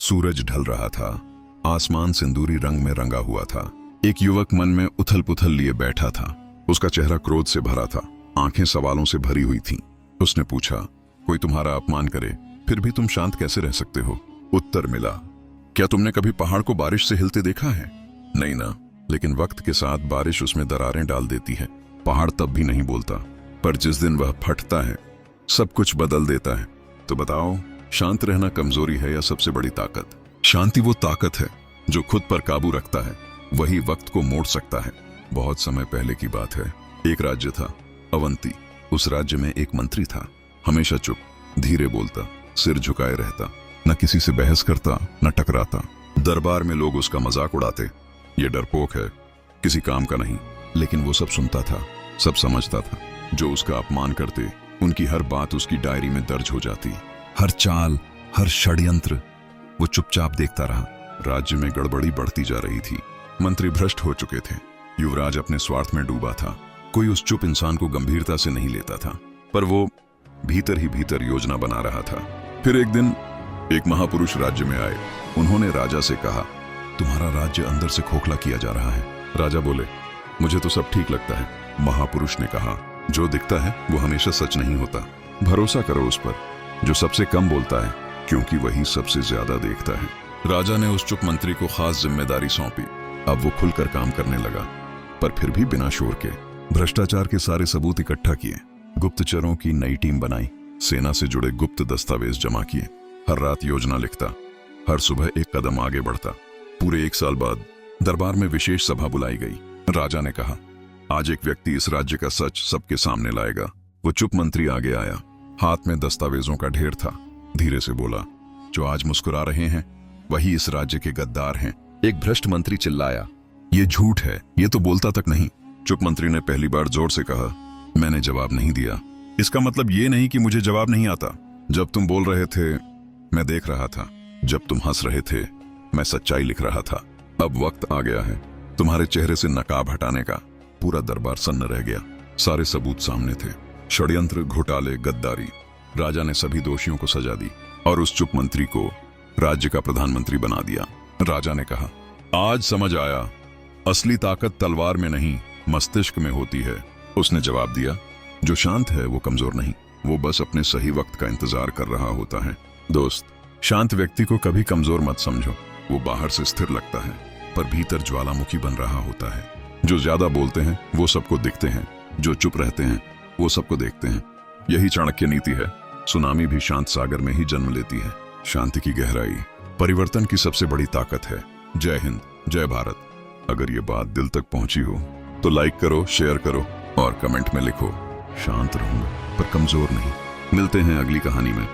सूरज ढल रहा था। आसमान सिंदूरी रंग में रंगा हुआ था। एक युवक मन में उथल पुथल लिए बैठा था। उसका चेहरा क्रोध से भरा था, आंखें सवालों से भरी हुई थीं। उसने पूछा, कोई तुम्हारा अपमान करे फिर भी तुम शांत कैसे रह सकते हो? उत्तर मिला, क्या तुमने कभी पहाड़ को बारिश से हिलते देखा है? नहीं ना, लेकिन वक्त के साथ बारिश उसमें दरारें डाल देती है। पहाड़ तब भी नहीं बोलता, पर जिस दिन वह फटता है सब कुछ बदल देता है। तो बताओ, शांत रहना कमजोरी है या सबसे बड़ी ताकत? शांति वो ताकत है जो खुद पर काबू रखता है, वही वक्त को मोड़ सकता है। बहुत समय पहले की बात है। एक राज्य था, अवंती। उस राज्य में एक मंत्री था, हमेशा चुप, धीरे बोलता, सिर झुकाए रहता, न किसी से बहस करता न टकराता। दरबार में लोग उसका मजाक उड़ाते, ये डरपोक है, किसी काम का नहीं। लेकिन वो सब सुनता था, सब समझता था। जो उसका अपमान करते, उनकी हर बात उसकी डायरी में दर्ज हो जाती। हर चाल, हर षड्यंत्र वो चुपचाप देखता रहा। राज्य में गड़बड़ी बढ़ती जा रही थी। मंत्री भ्रष्ट हो चुके थे, युवराज अपने स्वार्थ में डूबा था। कोई उस चुप इंसान को गंभीरता से नहीं लेता था, पर वो भीतर ही भीतर योजना बना रहा था। फिर एक दिन एक महापुरुष राज्य में आए। उन्होंने राजा से कहा, तुम्हारा राज्य अंदर से खोखला किया जा रहा है। राजा बोले, मुझे तो सब ठीक लगता है। महापुरुष ने कहा, जो दिखता है वो हमेशा सच नहीं होता। भरोसा करो उस पर जो सबसे कम बोलता है, क्योंकि वही सबसे ज्यादा देखता है। राजा ने उस चुप मंत्री को खास जिम्मेदारी सौंपी। अब वो खुलकर काम करने लगा, पर फिर भी बिना शोर के। भ्रष्टाचार के सारे सबूत इकट्ठा किए, गुप्तचरों की नई टीम बनाई, सेना से जुड़े गुप्त दस्तावेज जमा किए। हर रात योजना लिखता, हर सुबह एक कदम आगे बढ़ता। पूरे 1 साल बाद दरबार में विशेष सभा बुलाई गई। राजा ने कहा, आज एक व्यक्ति इस राज्य का सच सबके सामने लाएगा। वो चुप मंत्री आगे आया, हाथ में दस्तावेजों का ढेर था। धीरे से बोला, जो आज मुस्कुरा रहे हैं वही इस राज्य के गद्दार हैं। एक भ्रष्ट मंत्री चिल्लाया, ये झूठ है, ये तो बोलता तक नहीं। चुप मंत्री ने पहली बार जोर से कहा, मैंने जवाब नहीं दिया। इसका मतलब ये नहीं कि मुझे जवाब नहीं आता। जब तुम बोल रहे थे मैं देख रहा था, जब तुम हंस रहे थे मैं सच्चाई लिख रहा था। अब वक्त आ गया है तुम्हारे चेहरे से नकाब हटाने का। पूरा दरबार सन्न रह गया। सारे सबूत सामने थे, षड्यंत्र, घोटाले, गद्दारी। राजा ने सभी दोषियों को सजा दी और उस चुप मंत्री को राज्य का प्रधानमंत्री बना दिया। राजा ने कहा, आज समझ आया, असली ताकत तलवार में नहीं मस्तिष्क में होती है। उसने जवाब दिया, जो शांत है वो कमजोर नहीं, वो बस अपने सही वक्त का इंतजार कर रहा होता है। दोस्त, शांत व्यक्ति को कभी कमजोर मत समझो। वो बाहर से स्थिर लगता है, पर भीतर ज्वालामुखी बन रहा होता है। जो ज्यादा बोलते हैं वो सबको दिखते हैं, जो चुप रहते हैं वो सबको देखते हैं। यही चाणक्य नीति है। सुनामी भी शांत सागर में ही जन्म लेती है। शांति की गहराई परिवर्तन की सबसे बड़ी ताकत है। जय हिंद, जय भारत। अगर ये बात दिल तक पहुंची हो तो लाइक करो, शेयर करो और कमेंट में लिखो, शांत रहूंगा पर कमजोर नहीं। मिलते हैं अगली कहानी में।